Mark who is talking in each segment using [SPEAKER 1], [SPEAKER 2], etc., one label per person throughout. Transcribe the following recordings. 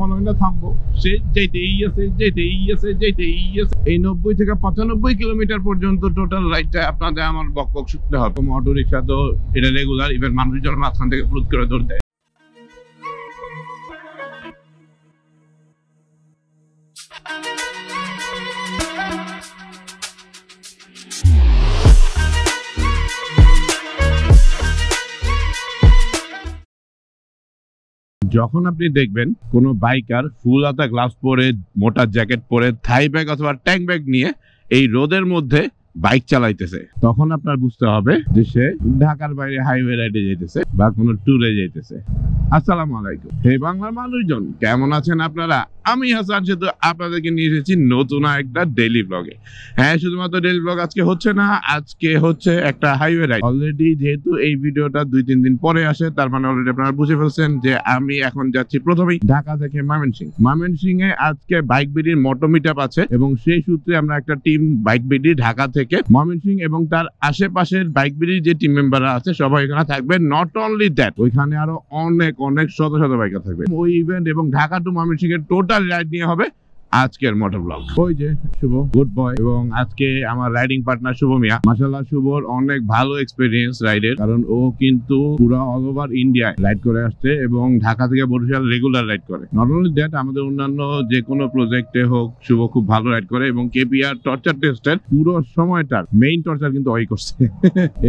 [SPEAKER 1] মনে হয় না থামবো, সে যেতেই আছে যেতেই আছে যেতেই আছে। এই 90 থেকে 95 কিলোমিটার পর্যন্ত টোটাল রাইডটা আপনাদের আমার বকবক শুনতে হবে। অটো রিক্সা তো এটা রেগুলার, ইভেন মানুষজন মাঝখান থেকে ফুরুত করে দৌড় দেয়। যখন আপনি দেখবেন কোন বাইকার ফুল হাতা গ্লাভস পরে, মোটা জ্যাকেট পরে, থাই ব্যাগ অথবা ট্যাঙ্ক ব্যাগ নিয়ে এই রোদের মধ্যে বাইক চালাইতেছে, তখন আপনার বুঝতে হবে যে সে ঢাকার বাইরে হাইওয়ে রাইডে যাইতেছে বা কোনো ট্যুরে যাইতেছে। আসসালামু আলাইকুম হে বাংলার মানুষজন, কেমন আছেন আপনারা? আমি হাসান সেতু আপনাদেরকে নিয়ে এসেছি নতুন একটা ডেইলি ব্লগে। হ্যাঁ, শুধুমাত্র ডেইলি ব্লগ আজকে হচ্ছে না, আজকে হচ্ছে একটা হাইওয়ে রাইড। অলরেডি যেহেতু এই ভিডিওটা 2-3 দিন পরে আসে, তার মানে অলরেডি আপনারা বুঝে ফেলছেন যে আমি এখন যাচ্ছি প্রথমেই ঢাকা থেকে ময়মনসিংহ এ আজকে বাইক বিডির মোটো মিটআপ আছে এবং সেই সূত্রে আমরা একটা টিম বাইক বিডি ঢাকা থেকে ময়মনসিংহ এবং তার আশেপাশের বাইক বিডির যে টিম মেম্বাররা আছে সবাই এখানে থাকবে। নট অনলি দ্যাট, ওইখানে আরো অনেক অনেক শত শত বাইকার থাকবে। ওই ইভেন্ট এবং ঢাকা টু ময়মনসিংহ এর টোটাল রাইড নিয়ে হবে আজকের মোটো ব্লগ। ওই যে শুভ গুড বয় এবং আজকে আমার রাইডিং পার্টনার শুভ মিয়া। মাশাআল্লাহ শুভর অনেক ভালো এক্সপেরিয়েন্স রাইডের, কারণ ও কিন্তু পুরো অল ওভার ইন্ডিয়ায় রাইড করে আসছে এবং ঢাকা থেকে বরিশাল রেগুলার রাইড করে। নট অনলি দ্যাট, আমাদের অন্যান্য যে কোনো প্রজেক্টে হোক শুভ খুব ভালো রাইড করে এবং কেপিআর টর্চার টেস্টের পুরো সময়টার মেইন টর্চার কিন্তু ওই করছে।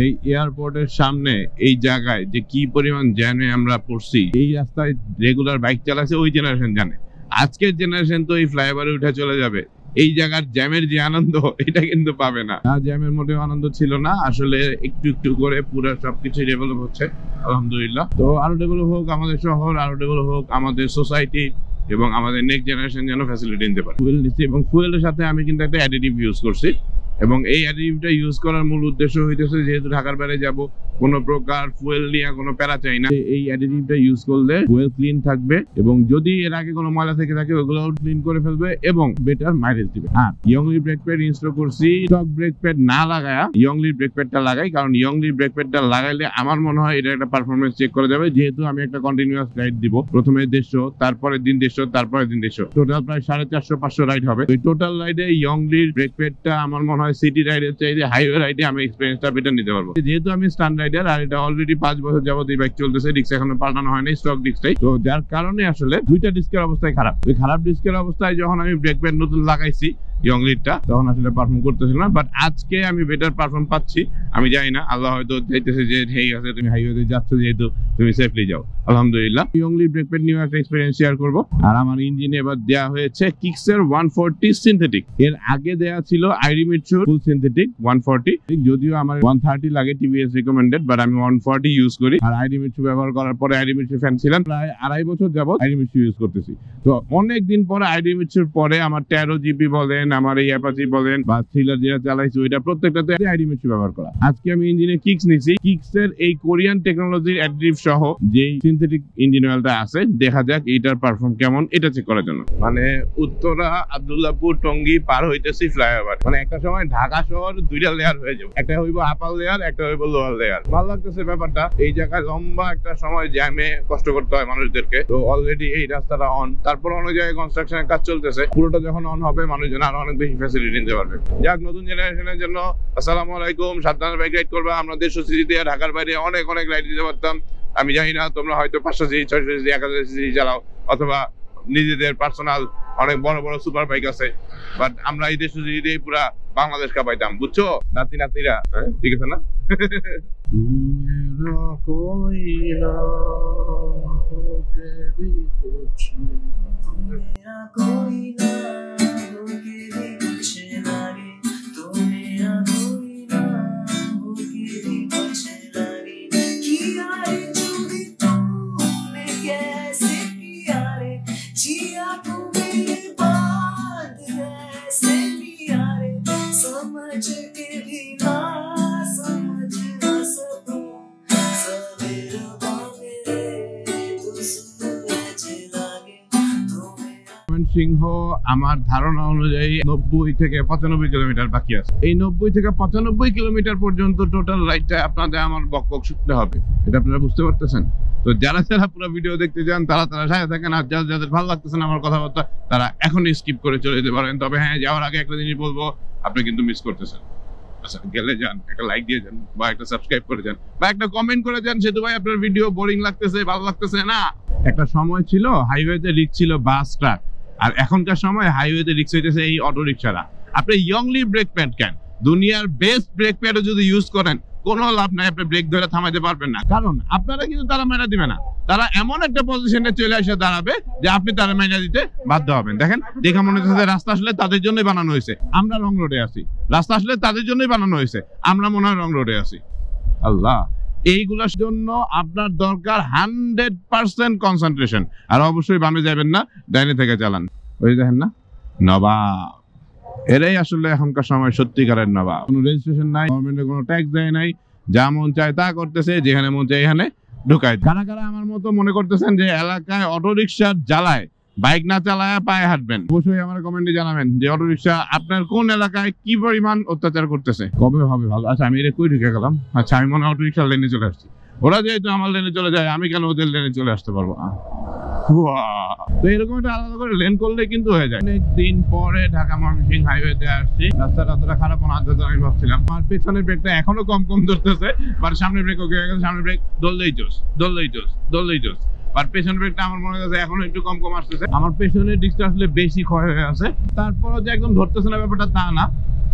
[SPEAKER 1] এই এয়ারপোর্টের সামনে এই জায়গায় যে কি পরিমাণ জ্যামে আমরা পড়ছি, এই রাস্তায় রেগুলার বাইক চালাচ্ছে ওই জেনারেশন জানে। আজকের জেনারেশন তো এই ফ্লাইওভারে উঠে চলে যাবে, এই জায়গার জ্যামের যে আনন্দ এটা কিন্তু পাবে না। জ্যামের মোটেও আনন্দ ছিল না, আসলে একটু একটু করে পুরো সবকিছু ডেভেলপ হচ্ছে আলহামদুলিল্লাহ। তো আরো ডেভেলপ হোক আমাদের শহর, আরো ডেভেলপ হোক আমাদের সোসাইটি এবং আমাদের নেক্সট জেনারেশন যেন ফ্যাসিলিটি নিতে পারে। ফুয়েল নিচ্ছি এবং ফুয়েলের সাথে আমি কিন্তু একটা অ্যাডিটিভ ইউজ করছি এবং এই অ্যাডিটিভটা ইউজ করার মূল উদ্দেশ্য হইতেছে যেহেতু ঢাকার বাইরে যাব, কোনো প্রকার ফুয়েল নিয়ে কোনো প্যারা চাই না। এই অ্যাডিটিভটা ইউজ করলে ফুয়েল ক্লিন থাকবে এবং যদি এর আগে কোনো ময়লা থেকে থাকে ওগুলো ক্লিন করে ফেলবে এবং বেটার মাইলেজ দিবে। হ্যাঁ, ইয়ংলি ব্রেক প্যাড ইনস্টল করছি। স্টক ব্রেক প্যাড না লাগায়া ইয়ংলি ব্রেক প্যাডটা লাগাই, কারণ ইয়ংলি ব্রেক প্যাডটা লাগাইলে আমার মনে হয় এটা একটা পারফরমেন্স চেক করা যাবে। যেহেতু আমি একটা কন্টিনিউয়াস রাইড দিব, প্রথমে 150, তারপরে দিন 150, তারপরে দিন 150, টোটাল প্রায় 450-500 রাইড হবে। ওই টোটাল রাইডে ইয়ংলির ব্রেক প্যাডটা আমার মনে হয় সিটি রাইডের চাইতে হাইওয়ে রাইডে আমি এক্সপেরিয়েন্সটা বেটার নিতে পারবো। যেহেতু আমি স্টান্ট রাইডার আর এটা অলরেডি 5 বছর যাবত এই বাইক চলতেছে, ডিস্ক এখনো পাল্টানো হয়নি, স্টক ডিস্কটাই। তো যার কারণে আসলে দুইটা ডিস্কের অবস্থায় খারাপ। ওই খারাপ ডিস্কের অবস্থায় যখন আমি ব্রেক প্যাড নতুন লাগাইছি ইয়ংলিরটা, তখন আসলে পারফর্ম করতেছিল না, বাট আজকে আমি বেটার পারফর্ম পাচ্ছি। আমি জানি না, আল্লাহ হয়তো চাইতেছে যে হেই আছে তুমি হাইওয়েতে যাচ্ছ যেহেতু তুমি সেফলি যাও, আলহামদুলিল্লাহ। ইয়ংলি ব্রেক প্যাড নিয়ে একটা এক্সপেরিয়েন্স শেয়ার করবো। আর আমার ইঞ্জিনে এবার দেওয়া হয়েছে কিক্সের 140 সিনথেটিক। এর আগে দেওয়া ছিল আইডি মিটসুর ফুল সিনথেটিক 140, যদিও আমার 130 লাগে টিভিএস রিকমেন্ডেড, বাট আমি 140 ইউজ করি। আর আইডি মিটসু ব্যবহার করার পরে আইডি মিটসু ফ্যান ছিলাম, প্রায় 2.5 বছর যাবত আইডি মিটসু ইউজ করতেছি। তো অনেক দিন পরে আইডি মিটসুর পরে আমার 13 জিবি বলেন, আমার এই অ্যাপাচি বলেন বা থ্রিলার যেটা চালাইছি ওইটা প্রত্যেকটাতে আইডি মিটসু ব্যবহার করা। আজকে আমি ইঞ্জিনে কিক্স নিছি। কিক্সের এই কোরিয়ান টেকনোলজির অ্যাডিটিভ সহ যে সিনথেটিক ইঞ্জিন অয়েলটা আছে, দেখা যাক এটার পারফর্ম কেমন এটা চেক করার জন্য। মানে উত্তরা আব্দুল্লাহপুর টঙ্গী পার হইতেছি ফ্লাইওভার, মানে একটা সময় ঢাকা শহর দুইটা লেয়ার হয়ে যাবে, একটা হইব আপার লেয়ার, একটা হইব লোয়ার লেয়ার। ভালো লাগতেছে ব্যাপারটা। এই জায়গায় লম্বা একটা সময় জ্যামে কষ্ট করতে হয় মানুষদেরকে। তো অলরেডি এই রাস্তাটা অন, তারপর অনেক জায়গায় কনস্ট্রাকশনের কাজ চলতেছে। পুরোটা যখন অন হবে মানুষজন আরো অনেক বেশি ফ্যাসিলিটি নিতে পারবে। যাক, নতুন জেনারেশনের জন্য আসসালামু আলাইকুম। সাবধানে বাইক রাইড করবা। আমরা 150 সিসি দিয়ে ঢাকার বাইরে অনেক অনেক রাইড দিতে পারতাম। আমি জানি না তোমরা হয়তো 500 সিসি, 600 সিসি, 1000 সিসি চালাও, অথবা নিজেদের পার্সোনাল অনেক বড় বড় সুপার বাইক আছে, বাট আমরা এই 150 সিসি দিয়ে পুরা বাংলাদেশ কাঁপাইতাম, বুঝছো নাতি নাতিরা? ঠিক আছে না? সিংহ আমার ধারণা অনুযায়ী 90 থেকে 95 কিলোমিটার বাকি আছে। এই 90 থেকে 95 কিলোমিটার পর্যন্ত টোটাল রাইডটা আপনাদের আমার বকবক শুনতে হবে, এটা আপনারা বুঝতে পারতেছেন। তো যারা যারা পুরো ভিডিও দেখতে চান তারা সাথে থাকেন, আর যাদের ভালো লাগতেছে না আমার কথাবার্তা তারা এখনই স্কিপ করে চলে যেতে পারেন। তবে হ্যাঁ, যাওয়ার আগে একটা জিনিস বলবো, আপনি কিন্তু মিস করতেছেন। আচ্ছা, গেলে যান, একটা লাইক দিয়ে যান বা একটা সাবস্ক্রাইব করে যান বা একটা কমেন্ট করে যান, সেতু ভাই আপনার ভিডিও বোরিং লাগতেছে, ভালো লাগতেছে না। একটা সময় ছিল হাইওয়েতে রিস্ক ছিল বাস ট্রাক, আর এখনকার সময় হাইওয়েতে রিস্ক হইতেছে এই অটো রিক্সারা। আপনি ইয়ংলি ব্রেক প্যাড কেন? দুনিয়ার বেস্ট ব্রেক প্যাডও যদি ইউজ করেন কোনো লাভ নাই, আপনি ব্রেক ধরে থামাইতে পারবেন না, কারণ আপনারা কিন্তু তারা মেনে দিবে না। তারা এমন একটা পজিশনে চলে এসে দাঁড়াবে যে আপনি তারা মেনে দিতে বাধ্য হবেন। দেখেন, দেখা মনে হচ্ছে রাস্তা আসলে তাদের জন্যই বানানো হয়েছে, আমরা রং রোডে আছি। রাস্তা আসলে তাদের জন্যই বানানো হয়েছে, আমরা মনে হয় রং রোডে আছি। আল্লাহ, এইগুলোর জন্য আপনার দরকার 100% কনসেন্ট্রেশন। আর অবশ্যই বামে যাবেন না, ডাইনে থেকে চালান। ওই দেখেন না, নবাব, এরাই আসলে এখনকার সময় সত্যিকারের নবাব। কোনো রেজিস্ট্রেশন নাই, গভর্নমেন্টের কোনো ট্যাক্স দেয় নাই, যা মন চায় তা করতেছে, যেখানে মন চায় এখানে ঢুকায়। কারা কারা আমার মতো মনে করতেছেন যে এলাকায় অটো রিক্সার জ্বালায় বাইক না চালায় পায়ে হাঁটবেন? অবশ্যই আমার কমেন্টে জানাবেন যে অটো রিক্সা আপনার কোন এলাকায় কি পরিমাণ অত্যাচার করতেছে। কবে হবে ভালো? আচ্ছা, আমি এটা কই ঢুকে গেলাম? আচ্ছা, আমি মনে হয় অটো রিক্সার লেনে চলে আসছি। ওরা যেহেতু আমার লেনে চলে যায়, আমি কেন ওদের লেনে চলে আসতে পারবো না? তো এরকম একটা আলাদা করে লেন করলে কিন্তু হয়ে যায়। অনেকদিন পরে ঢাকা ময়মনসিংহ হাইওয়েতে আসছি। রাস্তাটা অতটা খারাপ না, আমি ভাবছিলাম। আমার পেছনের ব্রেকটা এখনো কম ধরতেছে, বাট সামনের ব্রেক ওকে হয়ে গেছে। সামনের ব্রেক ধরলেই জোস। আর পেছনের ব্রেকটা আমার মনে হচ্ছে এখনো একটু কম আসতেছে। আমার পেছনের দিকটা আসলে বেশি ক্ষয় হয়ে আছে, তারপরও যে একদম ধরতেছে না ব্যাপারটা তা না।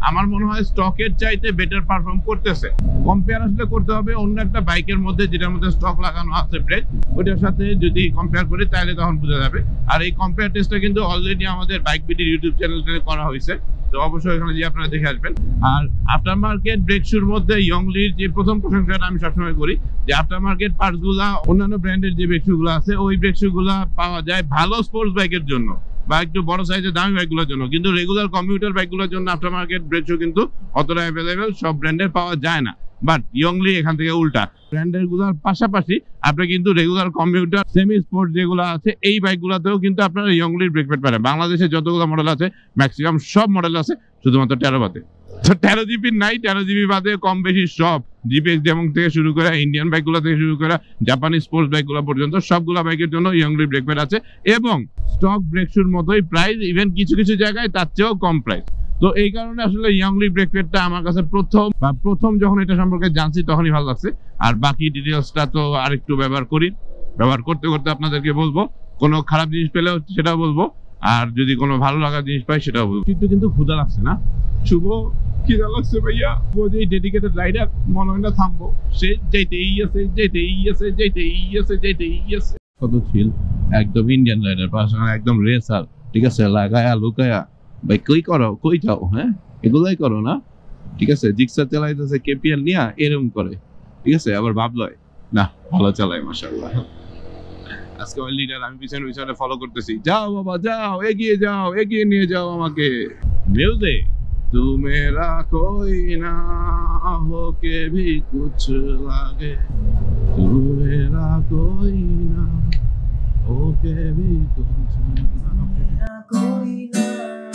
[SPEAKER 1] আমার মনে হয় স্টকের চাইতে বেটার পারফর্ম করতেছে। কম্পেয়ার আসলে করতে হবে অন্য একটা বাইকের মধ্যে, যেটার মধ্যে স্টক লাগানো আছে ব্রেক, ওইটার সাথে যদি কম্পেয়ার করি তাহলে তখন বোঝা যাবে। আর এই কম্পেয়ার টেস্টটা কিন্তু অলরেডি আমাদের বাইক বিডির ইউটিউব চ্যানেলে করা হয়েছে, তো অবশ্যই এখানে যে আপনারা দেখে আসবেন। আর আফটার মার্কেট ব্রেক শুর মধ্যে ইয়ংলির যে প্রথম প্রশংসাটা আমি সবসময় করি, যে আফটার মার্কেট পার্টস গুলা অন্যান্য ব্র্যান্ডের যে ব্রেক শু গুলো আছে, ওই ব্রেক শু গুলা পাওয়া যায় ভালো স্পোর্টস বাইকের জন্য বা একটু বড় সাইজের দামি বাইকগুলোর জন্য, কিন্তু রেগুলার কমিউটার বাইকগুলোর জন্য আফটার মার্কেট ব্রেক শু কিন্তু অতটা অ্যাভেলেবেল সব ব্র্যান্ডের পাওয়া যায় না। বাট ইয়ংলি এখান থেকে উল্টা, ব্র্যান্ডের গুলোর পাশাপাশি আপনি কিন্তু রেগুলার কমিউটার সেমি স্পোর্ট যেগুলো আছে এই বাইকগুলোতেও কিন্তু আপনারা ইয়ংলির ব্রেক প্যাড পাবেন। বাংলাদেশে যতগুলো মডেল আছে ম্যাক্সিমাম সব মডেল আছে শুধুমাত্র 13 বাদে। তো 13 জিবি নাই, 13 জিবি বাদে কম বেশি সব জিপিএক্স যেমন থেকে শুরু করে ইন্ডিয়ান বাইকগুলো থেকে শুরু করে জাপানি স্পোর্টস বাইকগুলো পর্যন্ত সবগুলো বাইকের জন্য ইয়ংলি ব্রেক প্যাড আছে, এবং স্টক ব্রেক শুর মতোই প্রাইস, ইভেন কিছু কিছু জায়গায় তার চেয়েও কম প্রাইস। তো এই কারণে আসলে ইয়ংলি ব্রেক প্যাডটা আমার কাছে প্রথম যখন এটা সম্পর্কে জানছি তখনই ভালো লাগছে। আর বাকি ডিটেলসটা তো আরেকটু ব্যবহার করতে করতে আপনাদেরকে বলবো। কোনো খারাপ জিনিস পেলেও সেটাও বলবো, আর যদি কোনো ভালো লাগা জিনিস পাই সেটাও বলবো। একটু কিন্তু ক্ষুধা লাগছে না শুভ? খিদা লাগছে ভাইয়া। ও যে ডেডিকেটেড রাইডার, মনে হয় না থামবো, সে যেতেই আছে। কত চিল, একদম ইন্ডিয়ান রাইডার, পাশাপাশি একদম রেসার, ঠিক আছে? লাগায়া লুকায়া ভাই কই যাও, হ্যাঁ এগুলাই করো না, ঠিক আছে? জিক্সার চালাইতেছে কেপিএল নিয়ে এরকম করে, ঠিক আছে? আবার ভাবলয় না, ভালো চালায় মাশাআল্লাহ। আজকে ওই লিডার, আমি পিছনে ফলো করতেছি। যাও বাবা যাও, এগিয়ে নিয়ে যাও আমাকে। মিউজিক तू मेरा कोई ना हो के भी कुछ लागे, तू मेरा कोई ना हो के भी कुछ लागे, कोई ना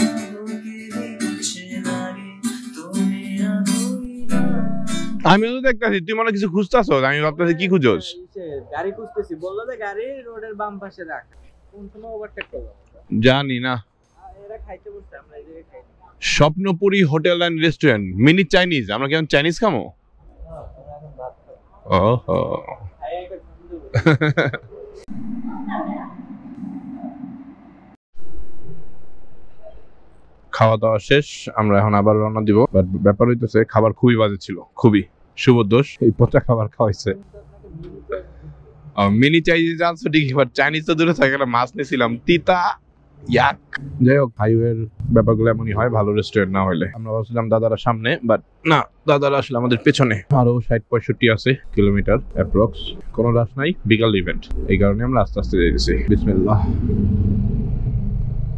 [SPEAKER 1] हो के भी कुछ लागे, तू मेरा कोई ना। আমি তো দেখতাছি তুই মনে কিছু খুঁজতাছস, আমি ভাবতাছি কি খুঁজছস?
[SPEAKER 2] গাড়ি খুঁজতেছি, বললো যে গাড়ি রোডের বাম পাশে রাখ। কোন সময় ওভারটেক করব
[SPEAKER 1] জানি না।
[SPEAKER 2] এরা খাইতে বসছে, আমরা এই জায়গায় খাই।
[SPEAKER 1] Swapnapuri hotel and restaurant, mini Chinese. আমরা কেমন চাইনিজ খামো? ওহো, খাওয়া দাওয়া শেষ, আমরা এখন আবার রওনা দিব। বাট ব্যাপার হইতেছে খাবার খুবই বাজে ছিল, খুবই। শুভ দোষ, এই পচা খাবার খাওয়াইছে। মিনি চাইনিজ আনছো ঠিকই, বাট চাইনিজ তো দূরে থাকে না, মাছ নিয়েছিলাম তিতা ইয়াক। যাই হোক, হাইওয়ের ব্যাপারগুলো এমনই হয়, ভালো রেস্টুরেন্ট না হলে। আমরা ভাবছিলাম দাদারা সামনে, বাট না, দাদারা আসলে আমাদের পেছনে। আরো 60-65 আছে কিলোমিটার অ্যাপ্রক্স। কোনো রাশ নাই, বিকাল ইভেন্ট, এই কারণে আমরা আস্তে আস্তে যাইতেছি। বিসমিল্লাহ।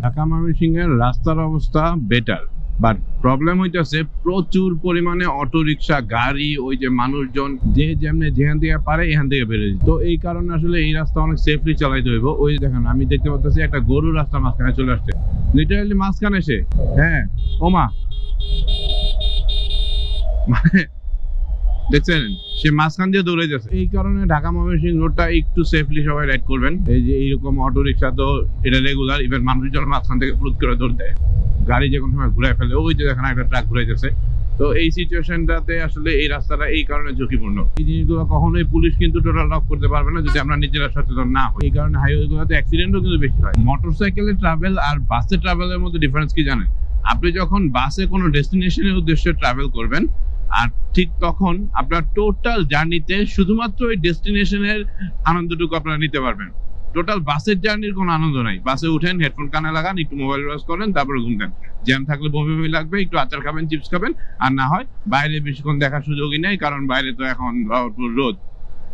[SPEAKER 1] ঢাকা ময়মনসিংহের রাস্তার অবস্থা বেটার, বাট প্রবলেম হইতেছে প্রচুর পরিমাণে অটো রিক্সা, গাড়ি, ওই যে মানুষজন যে যেমনি যেখান থেকে পারে এখান থেকে বেরোয়। তো এই কারণে আসলে এই রাস্তা অনেক সেফলি চালাইতে হইব। ওই দেখেন, আমি দেখতে পাচ্ছি একটা গরু রাস্তা মাঝখানে চলে আসছে, লিটারালি মাঝখানে এসে। হ্যাঁ ওমা, মানে দেখছেন সে মাঝখান দিয়ে দৌড়ে যাচ্ছে। এই কারণে ঢাকা ময়মনসিংহ রোডটা একটু সেফলি সবাই রাইড করবেন। এই যে এইরকম অটো রিক্সা তো এটা রেগুলার, ইভেন মানুষজন মাঝখান থেকে প্রুত করে দৌড় দেয়, গাড়ি যে কোনো সময় ঘুরে ফেলে। ওই যে এখানে একটা ট্রাক ঘুরে যাচ্ছে। তো এই সিচুয়েশনটাতে আসলে এই রাস্তাটা এই কারণে ঝুঁকিপূর্ণ। এই জিনিসগুলো কখনোই পুলিশ কিন্তু টোটাল অফ করতে পারবে না যদি আমরা নিজেরা সচেতন না হই। এই কারণে হাইওয়েগুলোতে অ্যাক্সিডেন্টও কিন্তু বেশি হয়। মোটরসাইকেলে ট্রাভেল আর বাসে ট্রাভেলের মধ্যে ডিফারেন্স কি জানেন? আপনি যখন বাসে কোনো ডেস্টিনেশনের উদ্দেশ্যে ট্রাভেল করবেন, আর ঠিক তখন আপনার টোটাল জার্নিতে শুধুমাত্র ওই ডেস্টিনেশনের আনন্দটুকু আপনারা নিতে পারবেন। টোটাল বাসের জার্নির কোনো আনন্দ নাই। বাসে উঠেন, হেডফোন কানে লাগান, একটু মোবাইল ওয়াচ করেন, তারপরে ঘুমতেন। জ্যাম থাকলে বমি বমি লাগবে, একটু আচার খাবেন, চিপস খাবেন, আর না হয় বাইরে বেশিক্ষণ দেখার সুযোগই নেই, কারণ বাইরে তো এখন রোদ,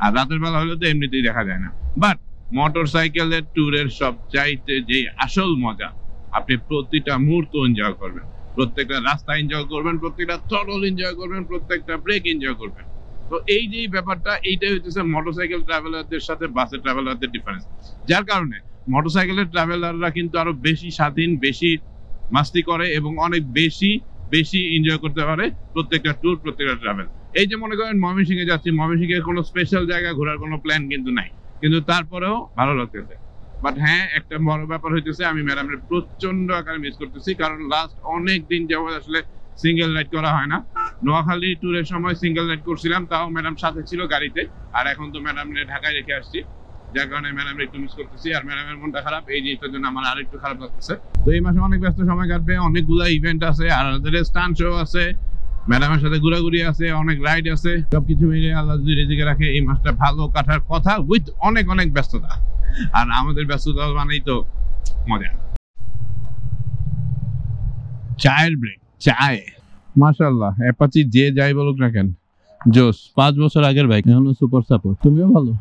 [SPEAKER 1] আর রাতের বেলা হলে তো এমনিতেই দেখা যায় না। বাট মোটর সাইকেলের ট্যুরের সবচাইতে যে আসল মজা, আপনি প্রতিটা মুহূর্ত এনজয় করবেন, প্রত্যেকটা রাস্তা এনজয় করবেন, প্রত্যেকটা থ্রটল এনজয় করবেন, প্রত্যেকটা ব্রেক এনজয় করবেন। তো এই যে ব্যাপারটা, এইটাই হচ্ছে মোটরসাইকেল ট্রাভেলারদের সাথে বাসের ট্রাভেলারদের ডিফারেন্স। যার কারণে মোটরসাইকেলের ট্রাভেলাররা কিন্তু আরো বেশি স্বাধীন, বেশি মাস্তি করে এবং অনেক বেশি বেশি এনজয় করতে পারে প্রত্যেকটা ট্যুর, প্রত্যেকটা ট্রাভেল। এই যে মনে করেন ময়মনসিংহে যাচ্ছি, ময়মনসিংহের কোনো স্পেশাল জায়গা ঘোরার কোনো প্ল্যান কিন্তু নাই, কিন্তু তারপরেও ভালো লাগতেছে। বাট হ্যাঁ, একটা বড় ব্যাপার হইতেছে, আমি ম্যাডামের প্রচন্ড আকারে মিস করতেছি, কারণ লাস্ট অনেক দিন যাবত আসলে সিঙ্গেল রাইড করা হয় না। নোয়াখালী ট্যুরের সময় সিঙ্গেল রাইড করছিলাম, তাও ম্যাডাম সাথে ছিল গাড়িতে, আর এখন তো ম্যাডামকে ঢাকায় রেখে আসছি, যার কারণে ম্যাডামের একটু মিস করতেছি। আর ম্যাডামের মনটা খারাপ, এই জিনিসটার জন্য আমার আরেকটু খারাপ লাগতেছে। তো এই মাসে অনেক ব্যস্ত সময় কাটবে, অনেকগুলো ইভেন্ট আছে, আর স্টান্ট শো আছে, ম্যাডামের সাথে ঘোরাঘুরি আছে, অনেক রাইড আছে, সবকিছু মিলে আল্লাহ যদি রেজিকে রাখে এই মাসটা ভালো কাটার কথা, উইথ অনেক অনেক ব্যস্ততা। আর আমাদের ব্যস্ততা মানেই তো মজা। চায়ের ব্রেক, চায় মাশাআল্লাহ। অ্যাপাচি যে যাই বলুক না কেন, জোস। 5 বছর আগের বাইক, এখনো সুপার সাপোর্ট। তুমিও ভালো।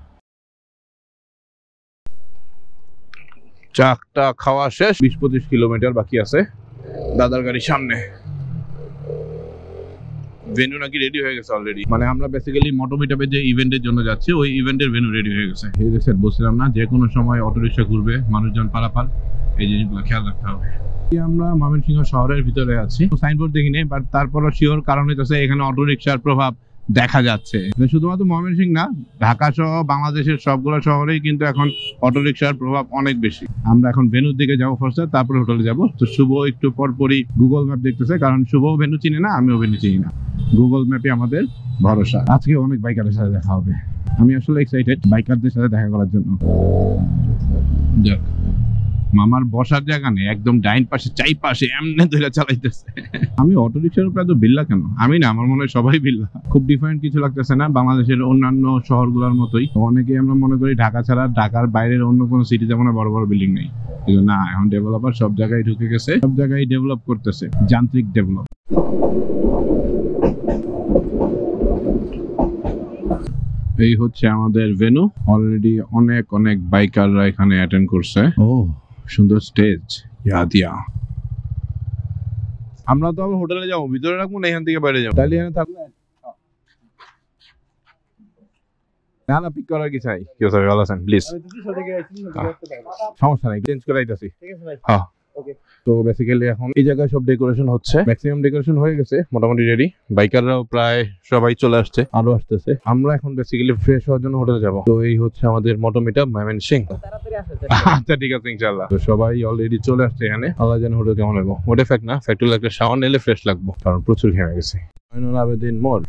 [SPEAKER 1] চাকটা খাওয়া শেষ, 20-25 কিলোমিটার বাকি আছে দাদার গাড়ির সামনে। ভেন্যু নাকি রেডি হয়ে গেছে অলরেডি। মানে আমরা বেসিক্যালি মোটোমিটাপে যে ইভেন্টের জন্য যাচ্ছি, ওই ইভেন্টের ভেন্যু রেডি হয়ে গেছে। এই দেখছেন, বলছিলাম না যে কোনো সময় অটোরিকশা ঘুরবে, মানুষজন পারাপার, এই জিনিসগুলো খেয়াল রাখতে হবে। আমরা ময়মনসিংহ শহরের ভিতরে আছি, সাইনবোর্ড দেখিনি, বাট তারপরও শিওর কারণ হচ্ছে এখানে অটোরিকশার প্রভাব দেখা যাচ্ছে। শুধুমাত্র ময়মনসিংহ না, ঢাকা সহ বাংলাদেশের সবগুলো শহরেই কিন্তু এখন অটোরিকশার প্রভাব অনেক বেশি। আমরা এখন ভেন্যুর দিকে যাবো ফার্স্টে, তারপরে হোটেলে যাবো। তো শুভ একটু পরপরই গুগল ম্যাপ দেখতেছে, কারণ শুভ ভেন্যু চিনে না, আমিও ভেন্যু চিনি না। গুগল ম্যাপে আমাদের ভরসা। আজকে অনেক বাইকারের সাথে দেখা হবে, আমি আসলে এক্সাইটেড বাইকারদের সাথে দেখা করার জন্য। যাক, মামার বসার জায়গা নেই, একদম ডাইন পাশে চাই পাশে এমনি ধরে চালাইতেছে। আমি অটোরিকশার উপরে এত বিল্লা কেন? আমি না, আমার মনে হয় সবাই বিল্লা। খুব ডিফারেন্ট কিছু লাগতেছে না, বাংলাদেশের অন্যান্য শহরগুলোর মতোই। অনেকে আমরা মনে করি ঢাকা ছাড়া ঢাকার বাইরের অন্য কোনো সিটিতে মনে বড় বড় বিল্ডিং নেই, কিন্তু না, এখন ডেভেলপার সব জায়গায় ঢুকে গেছে, সব জায়গায় ডেভেলপ করতেছে, যান্ত্রিক ডেভেলপ। এই হচ্ছে আমাদের ভেন্যু। অলরেডি অনেক অনেক বাইকাররা এখানে অ্যাটেন্ড করছে। ও সুন্দর স্টেজ, ইয়াদিয়া। আমরা তো আবার হোটেলে যাবো, ভিতরে রাখবো না এখান থেকে বাইরে যাবো? তাইলে এখানে থাকবো না, না পিক করার কি চাই? কি স্যার, ভালো আছেন? প্লিজ সমস্যা নাই, চেঞ্জ করে আইতাছি। হ্যাঁ, তো বেসিক্যালি এখন এই জায়গায় সব ডেকোরেশন হচ্ছে, ম্যাক্সিমাম ডেকোরেশন হয়ে গেছে, মোটামুটি রেডি। বাইকাররাও প্রায় সবাই চলে আসছে, আরো আসতেছে। আমরা এখন বেসিক্যালি ফ্রেশ হওয়ার জন্য হোটেলে যাব। তো এই হচ্ছে আমাদের মোটোমিটা ময়মনসিংহ। আচ্ছা ঠিক আছে, ইনশাআল্লাহ। তো সবাই অলরেডি চলে আসছে এখানে। আল্লাহ জানে হোটেল কেমন হবে। ওটা ফ্যাক্ট না, ফ্যাক্ট হলো একটা শাওয়ার নিলে ফ্রেশ লাগবো, কারণ প্রচুর ঘেমে গেছে। জয়নুল আবেদিন মোড়,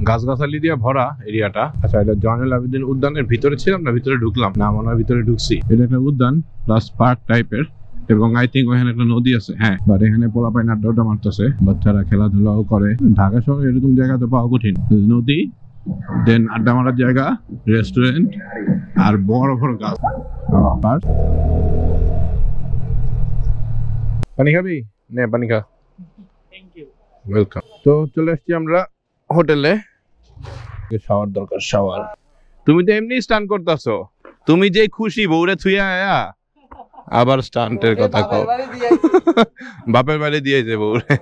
[SPEAKER 1] গাছগাছালি দিয়ে ভরা এরিয়াটা। আচ্ছা, এটা জয়নুল আবেদিন উদ্যানের ভিতরে ছিলাম না, ভিতরে ঢুকলাম না, মনে হয় ভিতরে ঢুকছি। এটা একটা উদ্যান প্লাস পার্ক টাইপের, এবং আই থিঙ্ক ওখানে একটা নদী আছে। হ্যাঁ, বাট এখানে পোলাপাইন আড্ডা মারতেছে, বাচ্চারা খেলাধুলাও করে। ঢাকা শহরে এরকম জায়গা তো পাওয়া কঠিন। নদী, দেন আড্ডা মারার জায়গা, রেস্টুরেন্ট, আর বড় বড় গাছ। পানি খাবি? নে পানি খা। ওয়েলকাম। তো চলে আসছি আমরা হোটেলে। শাওয়ার দরকার, শাওয়ার। তুমি তো এমনি স্টান করতেছো, তুমি যে খুশি বউরে থুইয়া আয়া আবার স্টান্টের কথা কও। বাপের বাড়ি দিয়েছে বউরে।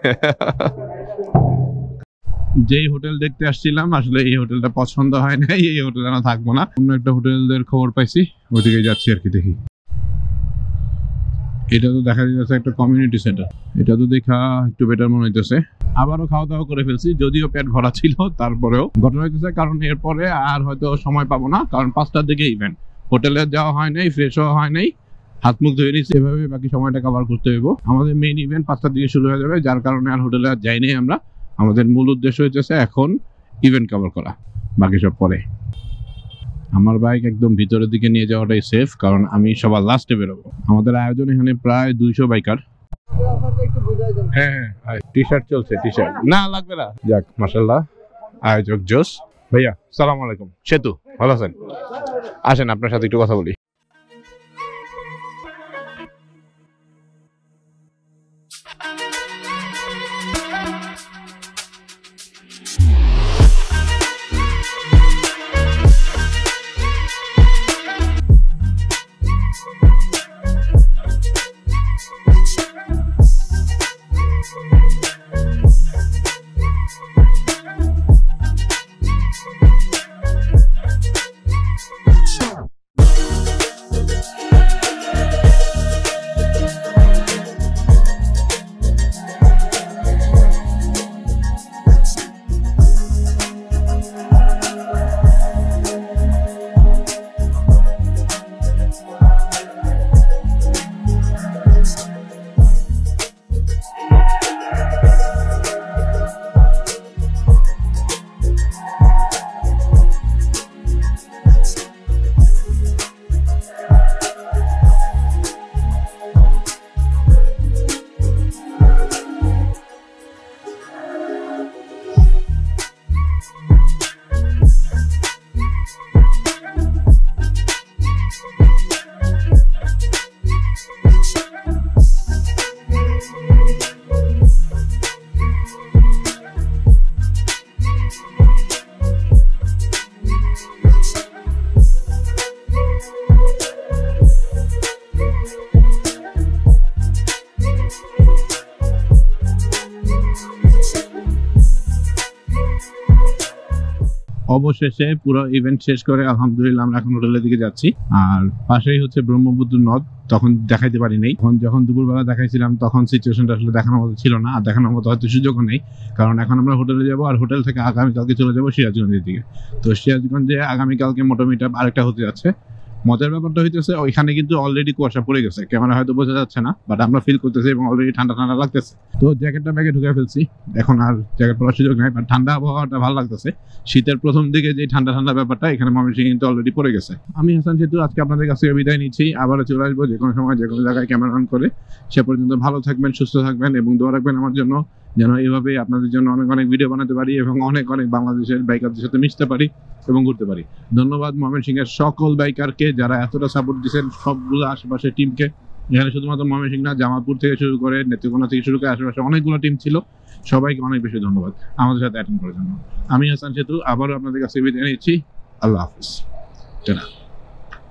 [SPEAKER 1] যেই হোটেল দেখতে আসছিলাম, আসলে এই হোটেলটা পছন্দ হয় না, এই হোটেলে না থাকবো না, অন্য একটা হোটেলের খবর পাইছি, ওইদিকে যাচ্ছি আর কি। দেখি এটা তো দেখা যাচ্ছে একটা কমিউনিটি সেন্টার, এটা তো দেখা একটু বেটার মনে হইতেছে। আবারও খাওয়া দাওয়া করে ফেলছি, যদিও পেট ভরা ছিল, তারপরেও ঘটনা হইতেছে কারণ এরপরে আর হয়তো সময় পাবো না, কারণ 5টার দিকে ইভেন্ট, হোটেলে যাওয়া হয় নাই, ফ্রেশ হওয়া হয় নাই, হাত মুখ ধুয়ে নিচ্ছি, এভাবে বাকি সময়টা কভার করতে হইব। আমাদের মেইন ইভেন্ট 5টার দিকে শুরু হয়ে যাবে, যার কারণে আর হোটেলে আর যাই নাই আমরা। আমাদের মূল উদ্দেশ্য হইতেছে এখন ইভেন্ট কভার করা, বাকি সব পরে। আমার বাইক একদম ভিতরের দিকে নিয়ে যাওয়াটাই সেফ, কারণ আমি সবার লাস্টে বেরোবো। আমাদের আয়োজন এখানে প্রায় 200 বাইকার। হ্যাঁ হ্যাঁ, টি শার্ট চলছে, টি শার্ট না লাগবে না। যাক মাশাআল্লাহ, আয়োজক জোস। ভাইয়া সালাম আলাইকুম। সেতু ভালো আছেন? আসেন আপনার সাথে একটু কথা বলি। অবশেষে পুরো ইভেন্ট শেষ করে আলহামদুলিল্লাহ আমরা এখন হোটেলের দিকে যাচ্ছি। আর পাশেই হচ্ছে ব্রহ্মপুত্র নদ, তখন দেখাইতে পারি নাই। যখন দুপুরবেলা দেখাইছিলাম তখন সিচুয়েশনটা আসলে দেখানোর মতো ছিল না, আর দেখানোর মতো হয়তো সুযোগও নেই, কারণ এখন আমরা হোটেলে যাবো আর হোটেল থেকে আগামীকালকে চলে যাবো সিরাজগঞ্জের দিকে। তো সিরাজগঞ্জে আগামীকালকে মোটো মিটআপ আরেকটা হতে যাচ্ছে। মজার ব্যাপারটা হইতেছে ওইখানে কিন্তু অলরেডি কুয়াশা পড়ে গেছে, ক্যামেরা হয়তো বোঝা যাচ্ছে না, বাট আমরা ফিল করতেছি এবং অলরেডি ঠান্ডা ঠান্ডা লাগতেছে। তো জ্যাকেটটা ব্যাগে ঢুকে ফেলছি, এখন আর জ্যাকেট পরার সুযোগ নেই, বাট ঠান্ডা আবহাওয়াটা ভালো লাগতেছে। শীতের প্রথম দিকে যে ঠান্ডা ঠান্ডা ব্যাপারটা এখানে ময়মনসিংহে কিন্তু অলরেডি পড়ে গেছে। আমি হাসান সেতু আজকে আপনাদের কাছ থেকে বিদায় নিচ্ছি, আবারও চলে আসবো যে কোনো সময় যে কোনো জায়গায় ক্যামেরা অন করে। সে পর্যন্ত ভালো থাকবেন, সুস্থ থাকবেন এবং দোয়া রাখবেন আমার জন্য, যেন এইভাবে আপনাদের জন্য অনেক অনেক ভিডিও বানাতে পারি এবং অনেক অনেক বাংলাদেশের বাইকারদের সাথে মিশতে পারি এবং ঘুরতে পারি। ধন্যবাদ ময়মনসিংহের সকল বাইকারকে যারা এতটা সাপোর্ট দিচ্ছেন, সবগুলো আশেপাশের টিমকে। এখানে শুধুমাত্র ময়মনসিংহ না, জামালপুর থেকে শুরু করে নেত্রকোনা থেকে শুরু করে আশেপাশে অনেকগুলো টিম ছিল, সবাইকে অনেক বেশি ধন্যবাদ আমাদের সাথে অ্যাটেন্ড করার জন্য। আমি হাসান সেতু আবারও আপনাদের কাছে বিদায় নিচ্ছি। আল্লাহ হাফিজ।